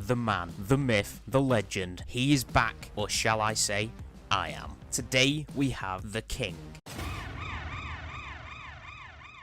the man, the myth, the legend. He is back, or shall I say, I am. Today we have the King.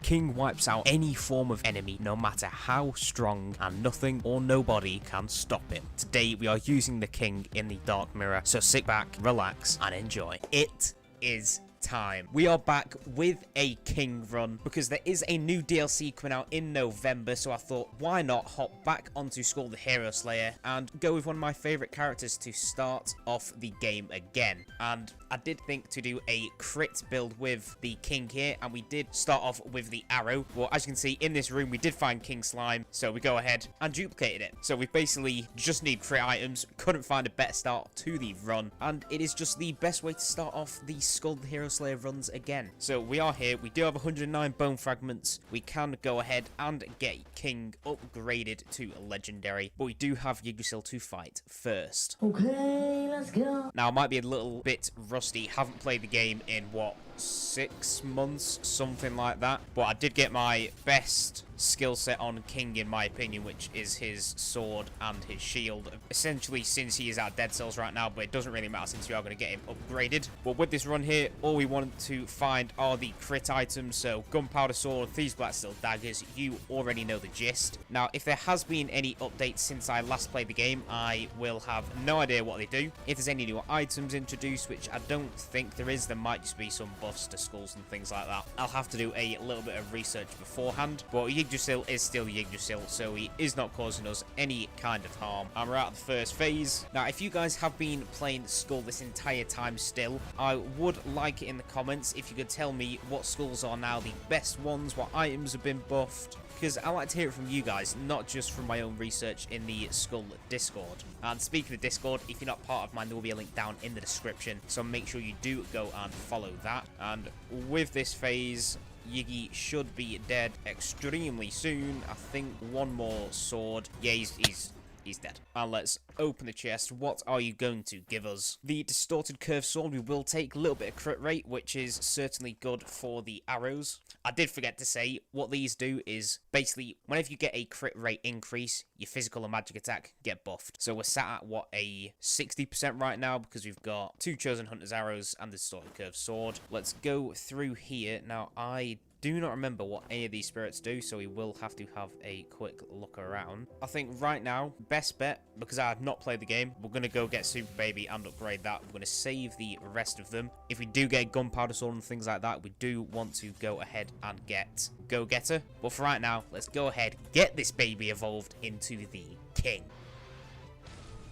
King wipes out any form of enemy, no matter how strong, and nothing or nobody can stop him. Today we are using the King in the Dark Mirror, so sit back, relax, and enjoy. It is time. We are back with a King run because there is a new DLC coming out in November, so I thought why not hop back onto Skul the Hero Slayer and go with one of my favorite characters to start off the game again. And I did think to do a crit build with the King here, and we did start off with the arrow. Well, as you can see in this room we did find King Slime, so we go ahead and duplicated it. So we basically just need crit items, couldn't find a better start to the run, and it is just the best way to start off the Skul the Hero Slayer runs again. So we are here, we do have 109 bone fragments, we can go ahead and get King upgraded to legendary, but we do have Yggdrasil to fight first. Okay, let's go. Now I might be a little bit rusty, haven't played the game in what, 6 months, something like that, but I did get my best skill set on King in my opinion, which is his sword and his shield, essentially since he is at dead cells right now, but it doesn't really matter since we are going to get him upgraded. But with this run here, all we want to find are the crit items, so gunpowder sword, thieves black steel daggers, you already know the gist. Now if there has been any updates since I last played the game, I will have no idea what they do. If there's any new items introduced, which I don't think there is, there might just be some buffs to skulls and things like that. I'll have to do a little bit of research beforehand, but Yggdrasil is still Yggdrasil, so he is not causing us any kind of harm. And we're out of the first phase. Now if you guys have been playing Skul this entire time still, I would like it in the comments if you could tell me what skulls are now the best ones, what items have been buffed, because I like to hear it from you guys, not just from my own research in the Skul Discord. And speaking of Discord, if you're not part of mine, there will be a link down in the description, so make sure you do go and follow that. And with this phase, Yiggy should be dead extremely soon. I think one more sword. Yeah, he's dead. And let's open the chest. What are you going to give us? The distorted curved sword. We will take a little bit of crit rate, which is certainly good for the arrows. I did forget to say, what these do is basically whenever you get a crit rate increase, your physical and magic attack get buffed. So we're sat at what, a 60% right now, because we've got 2 chosen hunter's arrows and the distorted curved sword. Let's go through here. Now I do not remember what any of these spirits do, so we will have to have a quick look around. I think right now, best bet, because I have not played the game, we're going to go get Super Baby and upgrade that. We're going to save the rest of them. If we do get Gunpowder Sword and things like that, we do want to go ahead and get Go-Getter. But for right now, let's go ahead, get this baby evolved into the King.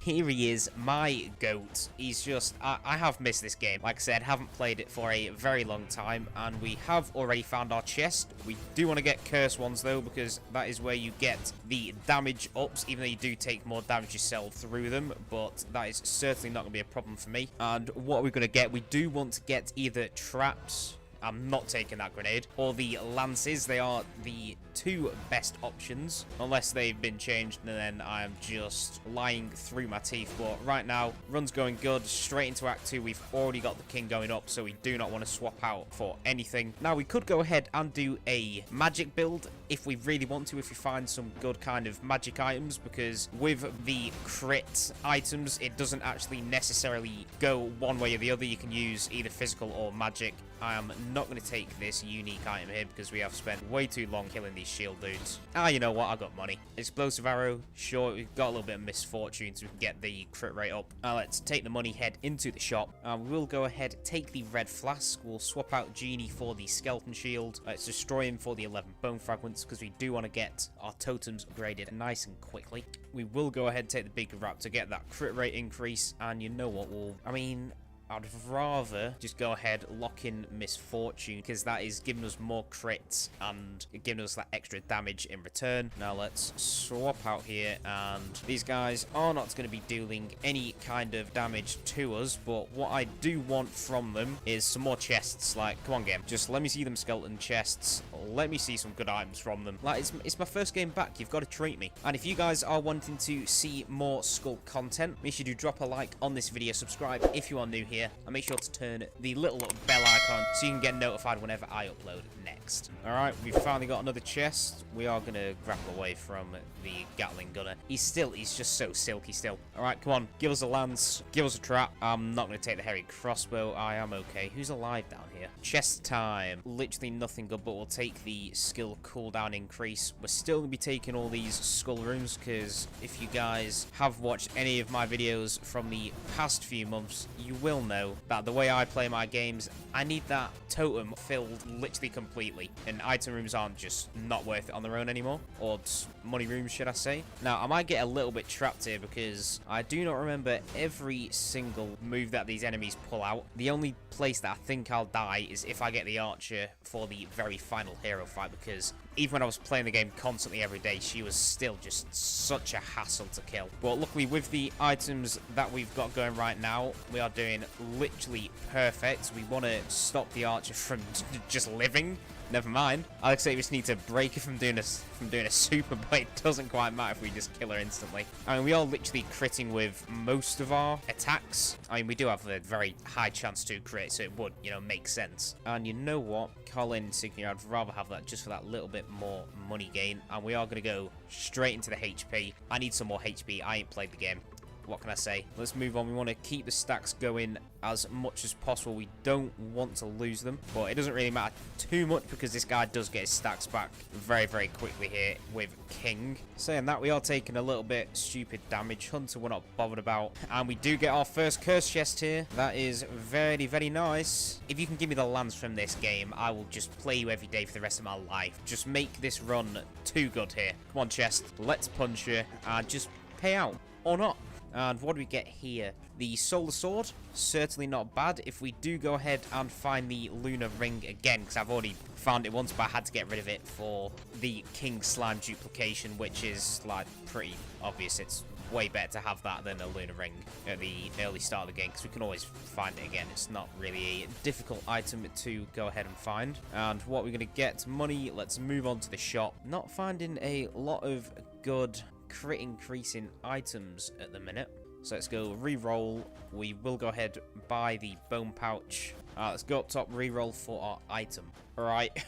Here he is, my goat. He's just, I have missed this game. Like I said, haven't played it for a very long time, and we have already found our chest. We do want to get cursed ones though, because that is where you get the damage ups, even though you do take more damage yourself through them, but that is certainly not going to be a problem for me. And what are we going to get? We do want to get either traps, I'm not taking that grenade, or the lances. They are the 2 best options, unless they've been changed, and then I am just lying through my teeth. But right now, run's going good. Straight into Act 2, we've already got the King going up, so we do not want to swap out for anything. Now, we could go ahead and do a magic build if we really want to, if we find some good kind of magic items, because with the crit items, it doesn't actually necessarily go one way or the other. You can use either physical or magic. I am not going to take this unique item here because we have spent way too long killing these shield dudes. You know what? I got money. Explosive arrow. Sure, we've got a little bit of misfortune so we can get the crit rate up. Let's take the money, head into the shop. We'll go ahead, take the red flask. We'll swap out Genie for the skeleton shield. Let's destroy him for the 11 bone fragments because we do want to get our totems upgraded nice and quickly. We will go ahead and take the big wrap to get that crit rate increase. And you know what? I'd rather just go ahead, lock in Misfortune, because that is giving us more crits and giving us that extra damage in return. Now let's swap out here, and these guys are not going to be dealing any kind of damage to us, but what I do want from them is some more chests. Like, come on game, just let me see them skeleton chests, let me see some good items from them. Like, it's my first game back, you've got to treat me. And if you guys are wanting to see more Skul content, make sure you drop a like on this video, subscribe if you are new here, and make sure to turn the little bell icon so you can get notified whenever I upload next. next. Alright, we've finally got another chest. We are going to grapple away from the Gatling gunner. He's just so silky still. Alright, come on. Give us a lance. Give us a trap. I'm not going to take the heavy crossbow. I am okay. Who's alive down here? Chest time. Literally nothing good, but we'll take the skill cooldown increase. We're still going to be taking all these skull rooms, because if you guys have watched any of my videos from the past few months, you will know that the way I play my games, I need that totem filled literally completely, and item rooms aren't just not worth it on their own anymore, or money rooms, should I say. Now, I might get a little bit trapped here because I do not remember every single move that these enemies pull out. The only place that I think I'll die is if I get the archer for the very final hero fight, because even when I was playing the game constantly every day, she was still just such a hassle to kill. But luckily, with the items that we've got going right now, we are doing literally perfect. We want to stop the archer from just living. Never mind. Alex, we just need to break her from doing a super, but it doesn't quite matter if we just kill her instantly. I mean, we are literally critting with most of our attacks. I mean, we do have a very high chance to crit, so it would, make sense. And you know what? Colin insignia, I'd rather have that just for that little bit more money gain. And we are going to go straight into the HP. I need some more HP. I ain't played the game. What can I say? Let's move on. We want to keep the stacks going as much as possible. We don't want to lose them, but it doesn't really matter too much because this guy does get his stacks back very, very quickly here with King. Saying that, we are taking a little bit stupid damage. Hunter, we're not bothered about. And we do get our first curse chest here. That is very, very nice. If you can give me the lance from this game, I will just play you every day for the rest of my life. Just make this run too good here. Come on, chest. Let's punch you and just pay out. Or not. And what do we get here? The Solar Sword, certainly not bad. If we do go ahead and find the Lunar Ring again, because I've already found it once, but I had to get rid of it for the King Slime duplication, which is, like, pretty obvious. It's way better to have that than a Lunar Ring at the early start of the game, because we can always find it again. It's not really a difficult item to go ahead and find. And what we're going to get, money, let's move on to the shop. Not finding a lot of good crit increasing items at the minute, so let's go re-roll. We will go ahead buy the bone pouch. Let's go up top, re-roll for our item. Alright,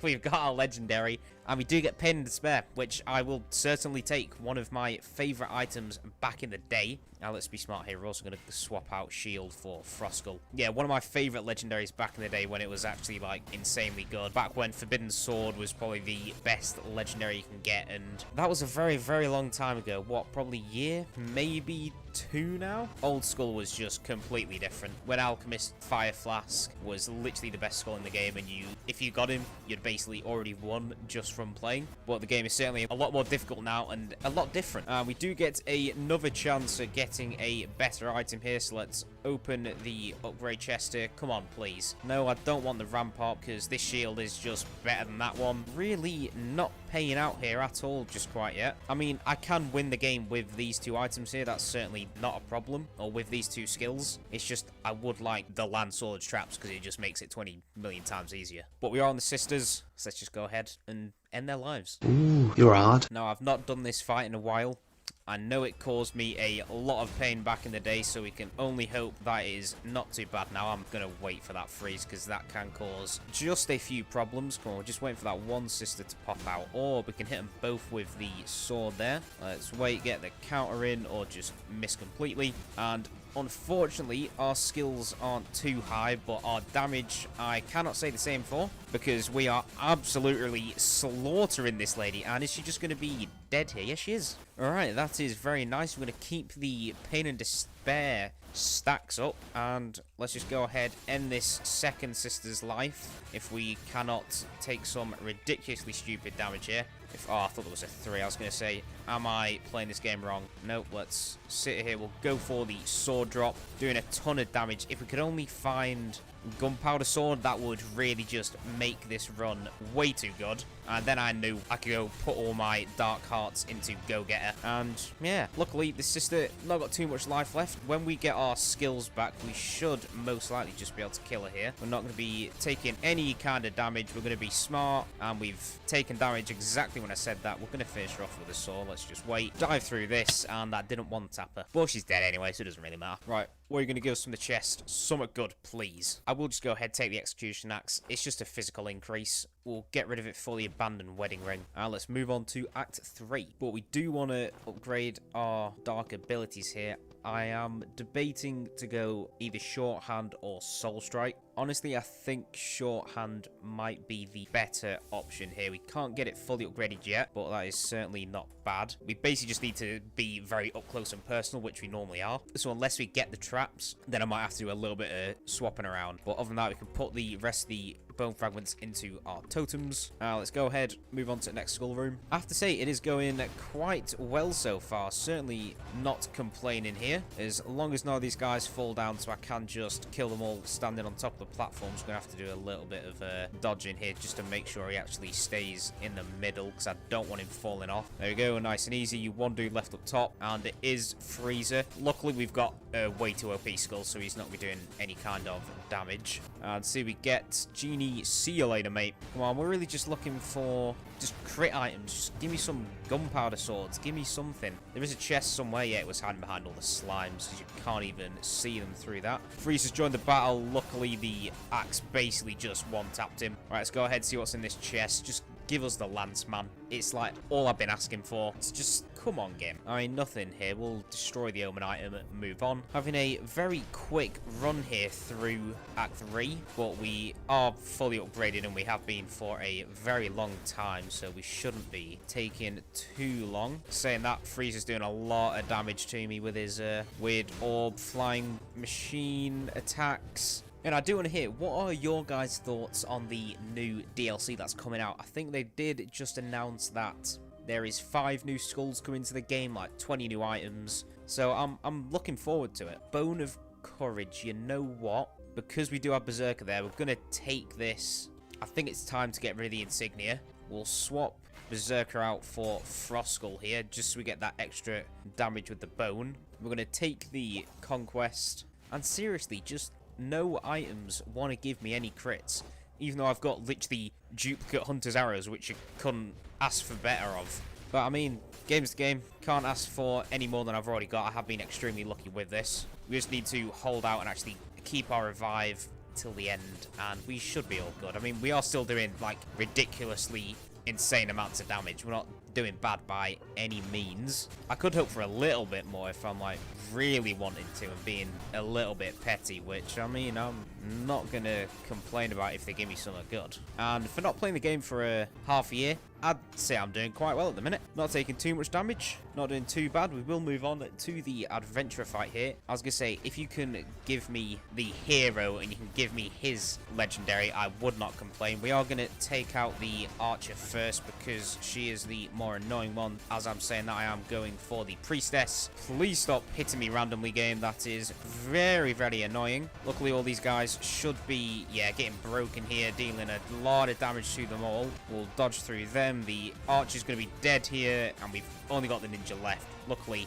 we've got our legendary, and we do get Pain and Despair, which I will certainly take. One of my favourite items back in the day. Now, let's be smart here. We're also going to swap out Shield for Froskull. Yeah, one of my favourite legendaries back in the day when it was actually, like, insanely good. Back when Forbidden Sword was probably the best legendary you can get, and that was a very, very long time ago. What, probably a year? Maybe 2 now? Old Skul was just completely different. When Alchemist Fire Flask was literally the best skull in the game, and if you got him, you'd basically already won just from playing. But the game is certainly a lot more difficult now and a lot different. We do get another chance at getting a better item here, so let's open the upgrade chest here. Come on, please. No, I don't want the Rampart because this shield is just better than that one. Really not paying out here at all just quite yet. I mean, I can win the game with these 2 items here. That's certainly not a problem. Or with these 2 skills. It's just I would like the land sword traps because it just makes it 20 million times easier. But we are on the sisters, so let's just go ahead and end their lives. Ooh, you're hard. Now, I've not done this fight in a while. I know it caused me a lot of pain back in the day, so we can only hope that is not too bad. Now, I'm going to wait for that freeze, because that can cause just a few problems. Come on, we're just waiting for that one sister to pop out, or we can hit them both with the sword there. Let's wait, get the counter in, or just miss completely. And unfortunately, our skills aren't too high, but our damage, I cannot say the same for, because we are absolutely slaughtering this lady. And is she just going to be dead here? Yes, she is. Alright, that is very nice. We're going to keep the Pain and Despair stacks up, and let's just go ahead end this second sister's life if we cannot take some ridiculously stupid damage here. Oh, I thought there was a 3. I was going to say, am I playing this game wrong? Nope, let's sit here. We'll go for the sword drop, doing a ton of damage. If we could only find Gunpowder Sword, that would really just make this run way too good. And then I knew I could go put all my dark hearts into Go-Getter. And yeah, luckily this sister not got too much life left. When we get our skills back, we should most likely just be able to kill her here. We're not going to be taking any kind of damage. We're going to be smart, and we've taken damage exactly when I said that. We're going to finish her off with a sword. Let's just wait. Dive through this, and that didn't one-tap her. Well, she's dead anyway, so it doesn't really matter. Right, what are you going to give us from the chest? Something good, please. I will just go ahead, take the execution axe. It's just a physical increase. We'll get rid of it for the abandoned wedding ring. Let's move on to Act 3. But we do want to upgrade our dark abilities here. I am debating to go either shorthand or soul strike. Honestly, I think shorthand might be the better option here. We can't get it fully upgraded yet, but that is certainly not bad. We basically just need to be very up close and personal, which we normally are. So unless we get the traps, then I might have to do a little bit of swapping around. But other than that, we can put the rest of the bone fragments into our totems. Let's go ahead, move on to the next skull room. I have to say, it is going quite well so far. Certainly not complaining here. As long as none of these guys fall down, so I can just kill them all standing on top of the platforms. We're going to have to do a little bit of dodging here just to make sure he actually stays in the middle, because I don't want him falling off. There we go, nice and easy. You one dude left up top, and it is Freezer. Luckily, we've got a way too OP skull, so he's not going to be doing any kind of damage. And see, we get Genie. See you later, mate. Come on, we're really just looking for just crit items. Just give me some gunpowder swords. Give me something. There is a chest somewhere. Yeah, it was hiding behind all the slimes, because you can't even see them through that. Freeze has joined the battle. Luckily, the axe basically just one-tapped him. All right, let's go ahead and see what's in this chest. Just give us the lance, man. It's like all I've been asking for. It's just, come on, game. I mean, nothing here. We'll destroy the omen item and move on. Having a very quick run here through Act 3, but we are fully upgraded, and we have been for a very long time, so we shouldn't be taking too long. Saying that, Freezer's doing a lot of damage to me with his weird orb flying machine attacks. And I do want to hear, what are your guys' thoughts on the new DLC that's coming out? I think they did just announce that there is 5 new skulls coming to the game, like 20 new items. So I'm looking forward to it. Bone of Courage, you know what? Because we do have Berserker there, we're going to take this. I think it's time to get rid of the insignia. We'll swap Berserker out for Frost Skull here, just so we get that extra damage with the bone. We're going to take the Conquest. And seriously, just no items want to give me any crits, even though I've got literally duplicate Hunter's Arrows, which you couldn't ask for better of. But I mean, game's the game. Can't ask for any more than I've already got. I have been extremely lucky with this. We just need to hold out and actually keep our revive till the end, and we should be all good. I mean, we are still doing like ridiculously insane amounts of damage. We're not doing bad by any means. I could hope for a little bit more if I'm like really wanting to and being a little bit petty, which I mean, I'm not gonna complain about if they give me something good. And for not playing the game for a half a year, I'd say I'm doing quite well at the minute. Not taking too much damage, not doing too bad. We will move on to the adventurer fight here. I was gonna say, if you can give me the hero and you can give me his legendary, I would not complain. We are gonna take out the archer first, because she is the more annoying one. As I'm saying that, I am going for the priestess. Please stop hitting me randomly, game. That is very, very annoying. Luckily, all these guys should be, yeah, getting broken here, dealing a lot of damage to them all. We'll dodge through them. The archer's going to be dead here, and we've only got the ninja left. Luckily,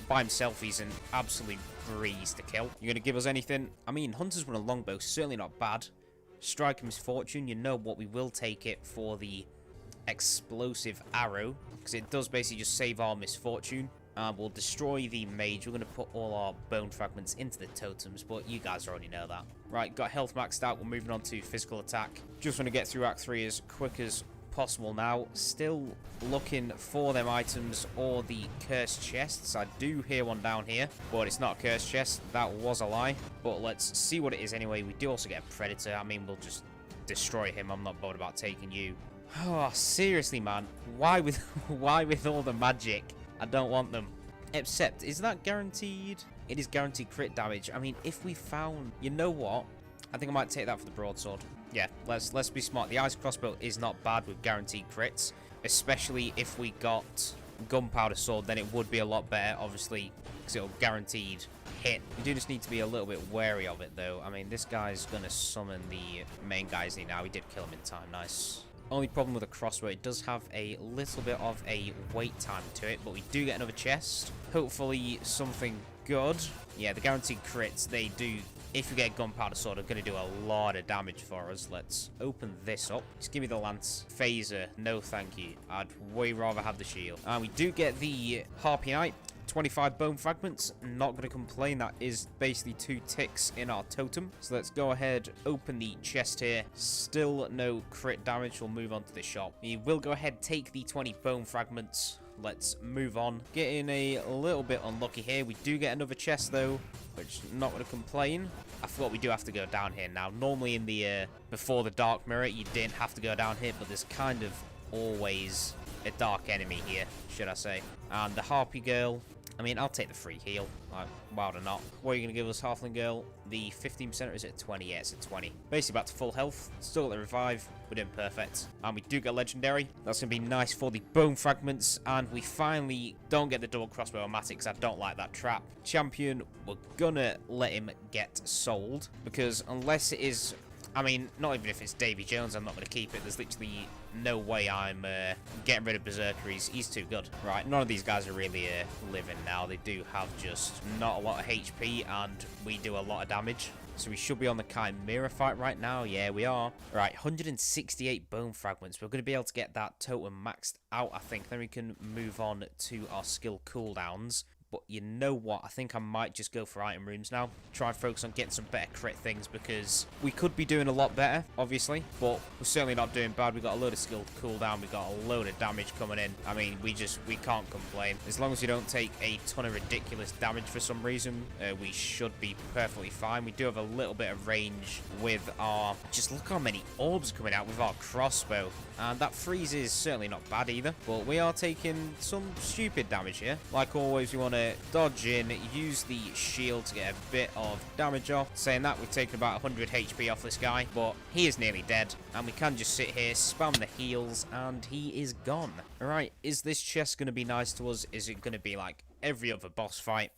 by himself, he's an absolute breeze to kill. You're going to give us anything? I mean, hunters with a longbow, certainly not bad. Strike misfortune, you know what, we will take it for the explosive arrow, because it does basically just save our misfortune. We'll destroy the mage. We're going to put all our bone fragments into the totems, but you guys already know that. Right, got health maxed out. We're moving on to physical attack. Just want to get through Act 3 as quick as possible now. Still looking for them items or the cursed chests. I do hear one down here, but it's not a cursed chest. That was a lie, but let's see what it is anyway. We do also get a predator. I mean, we'll just destroy him. I'm not bothered about taking you. Oh, seriously, man. Why with all the magic? I don't want them. Except, is that guaranteed? It is guaranteed crit damage. I mean, if we found, you know what? I think I might take that for the broadsword. Yeah, let's be smart. The ice crossbow is not bad with guaranteed crits, especially if we got gunpowder sword. Then it would be a lot better, obviously, because it'll guaranteed hit. You do just need to be a little bit wary of it, though. I mean, this guy's gonna summon the main guy, isn't he? Now he did kill him in time. Nice. Only problem with a crossbow, it does have a little bit of a wait time to it, but we do get another chest. Hopefully something good. Yeah, the guaranteed crits, they do, if you get gunpowder sword, are going to do a lot of damage for us. Let's open this up. Just give me the lance. Phaser, no thank you. I'd way rather have the shield. And we do get the Harpy Knight. 25 bone fragments, not going to complain. That is basically 2 ticks in our totem. So let's go ahead, open the chest here. Still no crit damage. We'll move on to the shop. We will go ahead, take the 20 bone fragments. Let's move on. Getting a little bit unlucky here. We do get another chest though, which not going to complain. I forgot we do have to go down here now. Normally in the before the dark mirror, you didn't have to go down here, but there's kind of always a dark enemy here, should I say. And the Harpy Girl, I mean, I'll take the free heal. Wild or not. What are you going to give us, Halfling Girl? The 15%, or is it 20? Yeah, it's at 20. Basically back to full health. Still got the revive. We're doing perfect. And we do get legendary. That's going to be nice for the bone fragments. And we finally don't get the double crossbow automatic because I don't like that trap. Champion, we're going to let him get sold. Because unless it is... I mean, not even if it's Davy Jones, I'm not going to keep it. There's literally no way I'm getting rid of Berserker. He's too good. Right, none of these guys are really living now. They do have just not a lot of HP, and we do a lot of damage. So we should be on the Chimera fight right now. Yeah, we are. Right, 168 bone fragments. We're going to be able to get that totem maxed out, I think. Then we can move on to our skill cooldowns. But you know what? I think I might just go for item rooms now. Try and focus on getting some better crit things because we could be doing a lot better, obviously. But we're certainly not doing bad. We got a load of skill cooldown. We got a load of damage coming in. I mean, we can't complain. As long as we don't take a ton of ridiculous damage for some reason, we should be perfectly fine. We do have a little bit of range with our... Just look how many orbs coming out with our crossbow. And that freeze is certainly not bad either. But we are taking some stupid damage here. Like always, we want to dodge in, use the shield to get a bit of damage off. Saying that, we've taken about 100 HP off this guy, but he is nearly dead. And we can just sit here, spam the heals, and he is gone. Alright, is this chest going to be nice to us? Is it going to be like every other boss fight?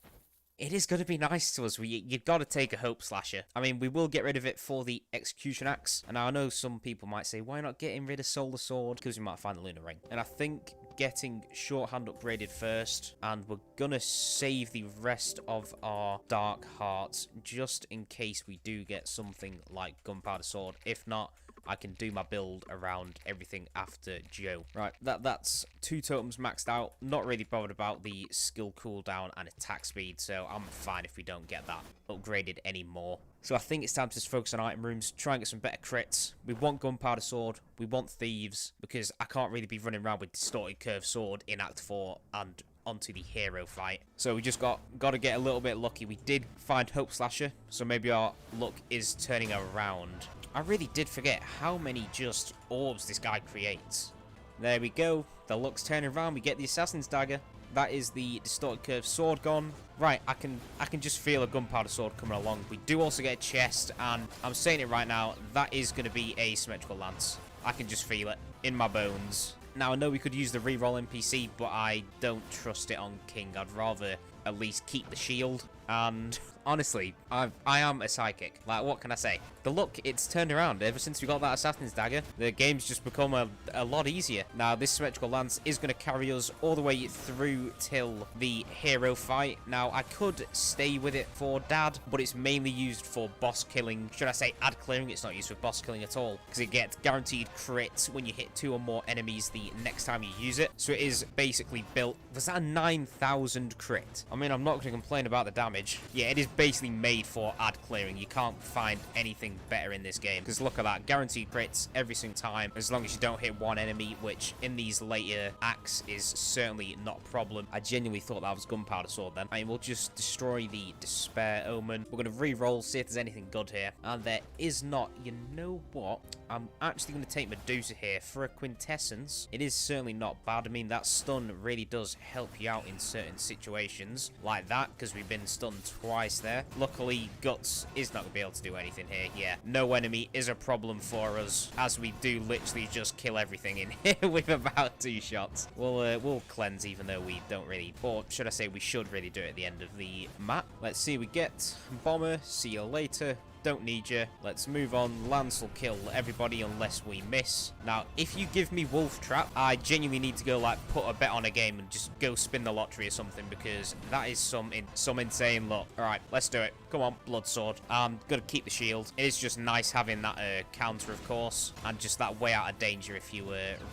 It is going to be nice to us. You've got to take a Hope Slasher. I mean, we will get rid of it for the Execution Axe. And I know some people might say, why not getting rid of Solar Sword? Because we might find the Lunar Ring. And I think getting Shorthand upgraded first. And we're going to save the rest of our Dark Hearts just in case we do get something like Gunpowder Sword. If not, I can do my build around everything after Joe. Right, that's 2 totems maxed out. Not really bothered about the skill cooldown and attack speed, so I'm fine if we don't get that upgraded anymore. So I think it's time to just focus on item rooms, try and get some better crits. We want Gunpowder Sword, we want Thieves, because I can't really be running around with Distorted Curved Sword in Act 4 and onto the hero fight. So we just got to get a little bit lucky. We did find Hope Slasher, so maybe our luck is turning around. I really did forget how many just orbs this guy creates. There we go. The luck's turning around. We get the Assassin's Dagger. That is the Distorted Curved Sword gone. Right, I can just feel a Gunpowder Sword coming along. We do also get a chest, and I'm saying it right now, that is going to be a Symmetrical Lance. I can just feel it in my bones. Now, I know we could use the reroll NPC, but I don't trust it on King. I'd rather at least keep the shield. And honestly, I am a psychic. Like, what can I say? The luck, it's turned around. Ever since we got that Assassin's Dagger, the game's just become a lot easier. Now, this Symmetrical Lance is going to carry us all the way through till the hero fight. Now, I could stay with it for Dad, but it's mainly used for boss killing. Should I say ad clearing? It's not used for boss killing at all, because it gets guaranteed crits when you hit 2 or more enemies the next time you use it. So it is basically built... Was that a 9,000 crit? I mean, I'm not going to complain about the damage. Yeah, it is basically made for ad clearing. You can't find anything better in this game, because look at that, guaranteed crits every single time, as long as you don't hit one enemy, which in these later acts is certainly not a problem. I genuinely thought that was Gunpowder Sword then. I mean, we'll just destroy the Despair Omen. We're going to re-roll, see if there's anything good here, and there is not. You know what? I'm actually going to take Medusa here for a Quintessence. It is certainly not bad. I mean, that stun really does help you out in certain situations like that, because we've been stunned twice there. Luckily, Guts is not going to be able to do anything here. Yeah, no enemy is a problem for us, as we do literally just kill everything in here with about 2 shots. We'll cleanse, even though we don't really, or should I say we should really do it at the end of the map. Let's see, we get Bomber, see you later. don't need you. Let's move on. Lance will kill everybody unless we miss. Now, if you give me Wolf Trap, I genuinely need to go, like, put a bet on a game and just go spin the lottery or something, because that is some insane luck. Alright, let's do it. Come on, Blood Sword. I'm gonna keep the shield. It is just nice having that counter, of course, and just that way out of danger if you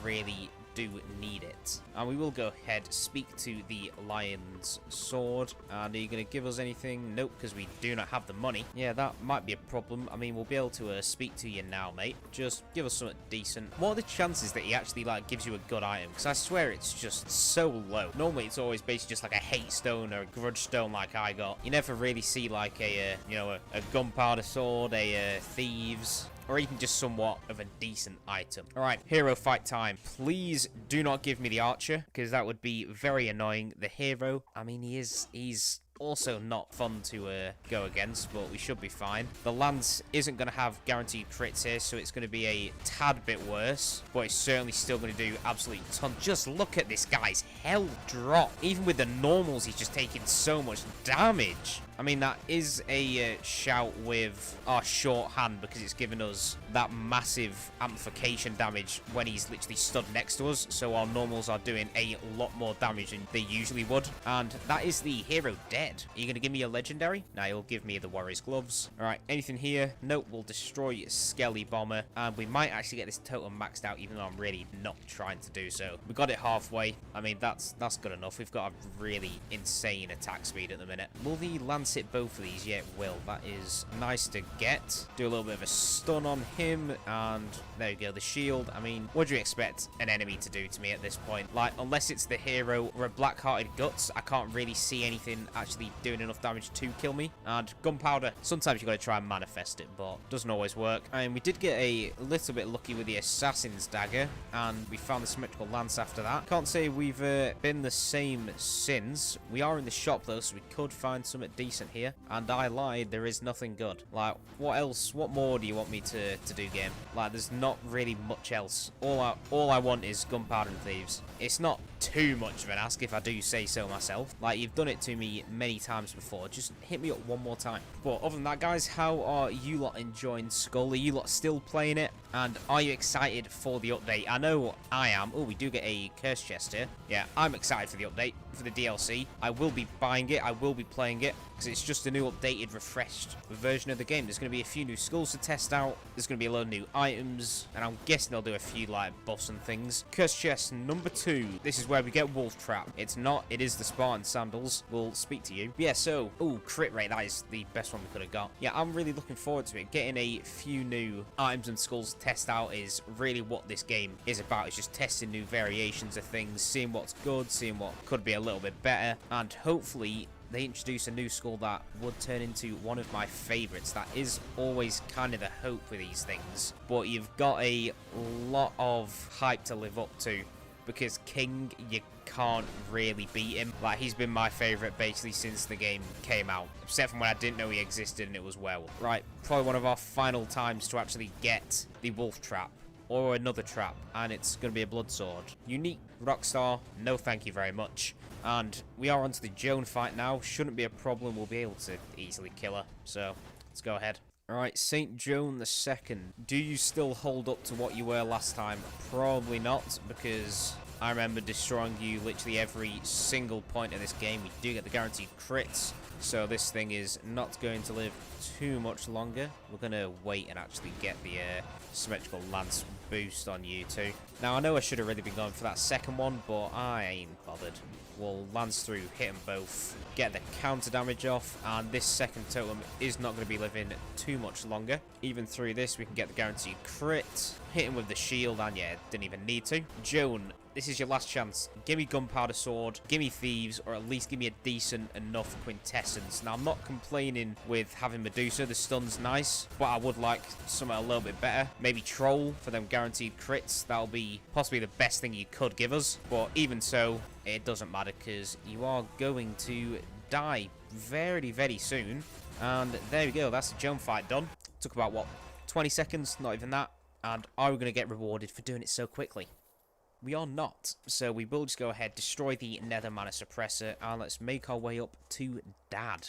really do need it. And we will go ahead, speak to the Lion's Sword. And are you going to give us anything? Nope, because we do not have the money. Yeah, that might be a problem. I mean, we'll be able to speak to you now, mate. Just give us something decent. What are the chances that he actually, like, gives you a good item? Because I swear it's just so low. Normally, it's always basically just like a hate stone or a grudge stone like I got. You never really see, like, a gunpowder sword, a thieves, or even just somewhat of a decent item. Alright, hero fight time. Please do not give me the archer, because that would be very annoying. The hero, I mean, he's also not fun to go against, but we should be fine. The lance isn't going to have guaranteed crits here, so it's going to be a tad bit worse, but it's certainly still going to do absolutely ton. Just look at this guy's health drop. Even with the normals, he's just taking so much damage. I mean, that is a shout with our shorthand, because it's given us that massive amplification damage when he's literally stood next to us. So our normals are doing a lot more damage than they usually would. And that is the hero dead. Are you going to give me a legendary? No, you'll give me the warrior's gloves. All right, anything here? Nope, we'll destroy Skelly Bomber. And we might actually get this totem maxed out, even though I'm really not trying to do so. We got it halfway. I mean, that's good enough. We've got a really insane attack speed at the minute. Will the lance hit both of these? Yeah, it will. That is nice to get. Do a little bit of a stun on him, and there you go, the shield. I mean, what do you expect an enemy to do to me at this point? Like, unless it's the hero or a black-hearted guts, I can't really see anything actually doing enough damage to kill me. And gunpowder, sometimes you got to try and manifest it, but doesn't always work. And we did get a little bit lucky with the assassin's dagger, and we found the symmetrical lance after that. Can't say we've been the same since. We are in the shop though, so we could find something decent here. And I lied, there is nothing good. Like, what else? What more do you want me to do, game? Like, there's not really much else. All I want is gunpowder and thieves. It's not too much of an ask, if I do say so myself. Like, you've done it to me many times before. Just hit me up one more time. But other than that, guys, how are you lot enjoying Skul? Are you lot still playing it? And are you excited for the update? I know I am. Oh, we do get a curse chest here. Yeah, I'm excited for the update, for the DLC. I will be buying it. I will be playing it, because it's just a new updated, refreshed version of the game. There's going to be a few new skulls to test out. There's going to be a load of new items, and I'm guessing they'll do a few, like, buffs and things. Curse chest number 2. This is where we get Wolf Trap. It's not. It is the Spartan Sandals. We'll speak to you. But yeah, so, oh, crit rate. That is the best one we could have got. Yeah, I'm really looking forward to it. Getting a few new items and skulls to test out is really what this game is about. It's just testing new variations of things, seeing what's good, seeing what could be a little bit better, and hopefully they introduce a new skull that would turn into one of my favorites. That is always kind of the hope for these things, but you've got a lot of hype to live up to, because King, you can't really beat him. Like, he's been my favorite basically since the game came out, except from when I didn't know he existed and it was werewolf. Right, probably one of our final times to actually get the wolf trap or another trap, and it's going to be a blood sword. Unique Rockstar, no thank you very much. And we are onto the Joan fight now. Shouldn't be a problem. We'll be able to easily kill her, so let's go ahead. Alright, St. Joan II. Do you still hold up to what you were last time? Probably not, because I remember destroying you literally every single point in this game. We do get the guaranteed crits, so this thing is not going to live too much longer. We're going to wait and actually get the symmetrical lance boost on you two. Now, I know I should have really been going for that second one, but I ain't bothered. We'll lance through, hit them both, get the counter damage off, and this second totem is not going to be living too much longer. Even through this, we can get the guaranteed crit, hit him with the shield, and yeah, didn't even need to. Joan, this is your last chance. Give me gunpowder sword, give me thieves, or at least give me a decent enough quintessence. Now, I'm not complaining with having Medusa. The stun's nice, but I would like something a little bit better. Maybe troll for them guaranteed crits. That'll be possibly the best thing you could give us, but even so, it doesn't matter, because you are going to die very, very soon. And there we go. That's the Joan fight done. Took about, what, 20 seconds? Not even that. And are we going to get rewarded for doing it so quickly? We are not. So we will just go ahead, destroy the Nether Mana Suppressor, and let's make our way up to Dad.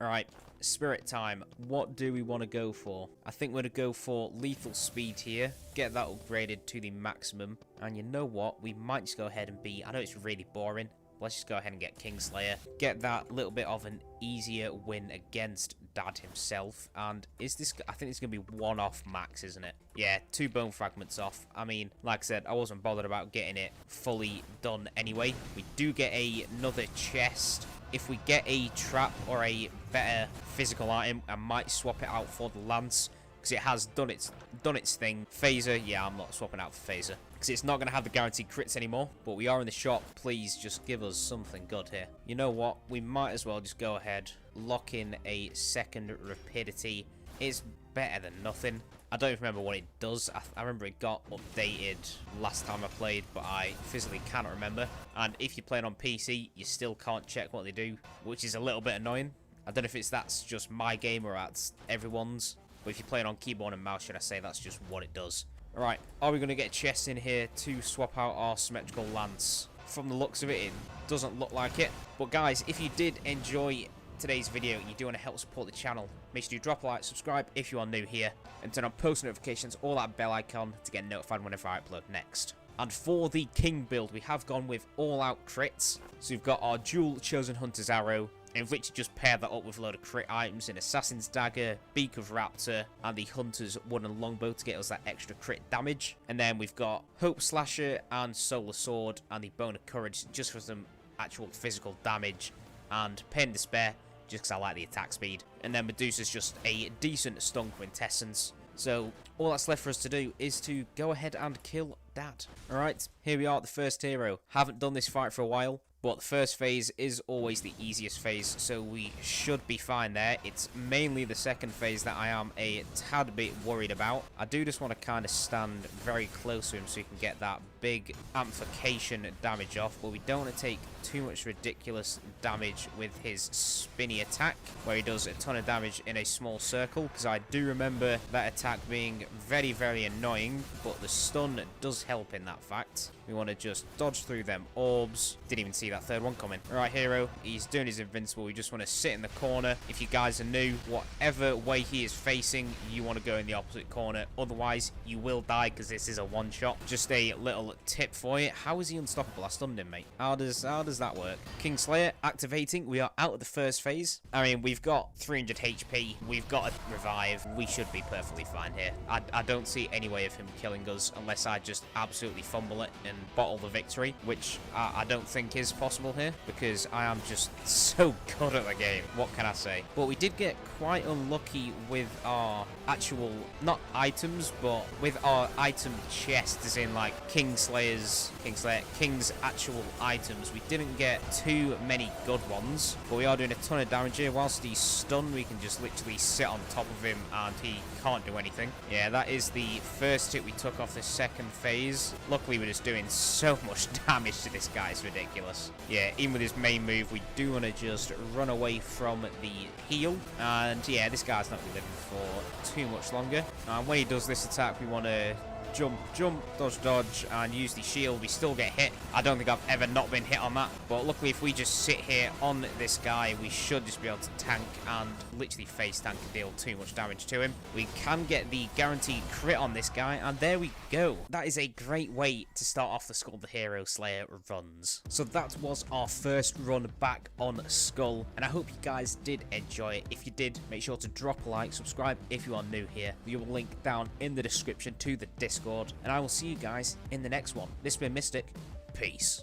Alright, spirit time. What do we want to go for? I think we're going to go for lethal speed here. Get that upgraded to the maximum. And you know what? We might just go ahead and be... I know it's really boring. Let's just go ahead and get Kingslayer. Get that little bit of an easier win against Dad himself. And is this... I think it's going to be one off max, isn't it? Yeah, 2 bone fragments off. I mean, like I said, I wasn't bothered about getting it fully done anyway. We do get another chest. If we get a trap or a better physical item, I might swap it out for the lance. Because it has done its thing. Phaser, yeah, I'm not swapping out for Phaser. Because it's not going to have the guaranteed crits anymore. But we are in the shop. Please just give us something good here. You know what? We might as well just go ahead. Lock in a second rapidity. It's better than nothing. I don't even remember what it does. I remember it got updated last time I played, but I physically cannot remember. And if you're playing on PC, you still can't check what they do, which is a little bit annoying. I don't know if that's just my game or that's everyone's. But if you're playing on keyboard and mouse, should I say, that's just what it does. Alright, are we going to get a chest in here to swap out our symmetrical lance? From the looks of it, it doesn't look like it. But guys, if you did enjoy today's video and you do want to help support the channel, make sure you drop a like, subscribe if you are new here, and turn on post notifications or that bell icon to get notified whenever I upload next. And for the King build, we have gone with all-out crits. So we've got our dual Chosen Hunter's Arrow, in which you just pair that up with a load of crit items, an Assassin's Dagger, Beak of Raptor, and the Hunter's Wooden Longbow to get us that extra crit damage. And then we've got Hope Slasher and Solar Sword, and the Bone of Courage just for some actual physical damage, and Pain and Despair, just because I like the attack speed. And then Medusa's just a decent stun quintessence. So all that's left for us to do is to go ahead and kill Dad. Alright, here we are at the first hero. Haven't done this fight for a while, but the first phase is always the easiest phase, so we should be fine there. It's mainly the second phase that I am a tad bit worried about. I do just want to kind of stand very close to him so he can get that big amplification damage off, but we don't want to take too much ridiculous damage with his spinny attack, where he does a ton of damage in a small circle, because I do remember that attack being very, very annoying, but the stun does help in that fact. We want to just dodge through them orbs. Didn't even see that third one coming. Alright, hero, he's doing his invincible. We just want to sit in the corner. If you guys are new, whatever way he is facing, you want to go in the opposite corner. Otherwise, you will die, because this is a one-shot. Just a little tip for you. How is he unstoppable? I stunned him, mate. How does that work? Kingslayer activating. We are out of the first phase. I mean, we've got 300 HP. We've got a revive. We should be perfectly fine here. I don't see any way of him killing us unless I just absolutely fumble it and bottle the victory, which I don't think is possible here, because I am just so good at the game. What can I say? But we did get quite unlucky with our actual, not items, but with our item chest, as in like King's actual items. We didn't get too many good ones, but we are doing a ton of damage here. Whilst he's stunned, we can just literally sit on top of him and he can't do anything. Yeah, that is the first hit we took off the second phase. Luckily, we're just doing so much damage to this guy. It's ridiculous. Yeah, even with his main move, we do want to just run away from the heal. And yeah, this guy's not going to live for too much longer. And when he does this attack, we want to jump, dodge, and use the shield. We still get hit. I don't think I've ever not been hit on that, but luckily if we just sit here on this guy, we should just be able to tank and literally face tank and deal too much damage to him. We can get the guaranteed crit on this guy, and there we go. That is a great way to start off the Skul the Hero Slayer runs. So that was our first run back on Skul, and I hope you guys did enjoy it. If you did, make sure to drop a like, subscribe if you are new here. We will link down in the description to the Discord, and I will see you guys in the next one. This has been Mystic. Peace.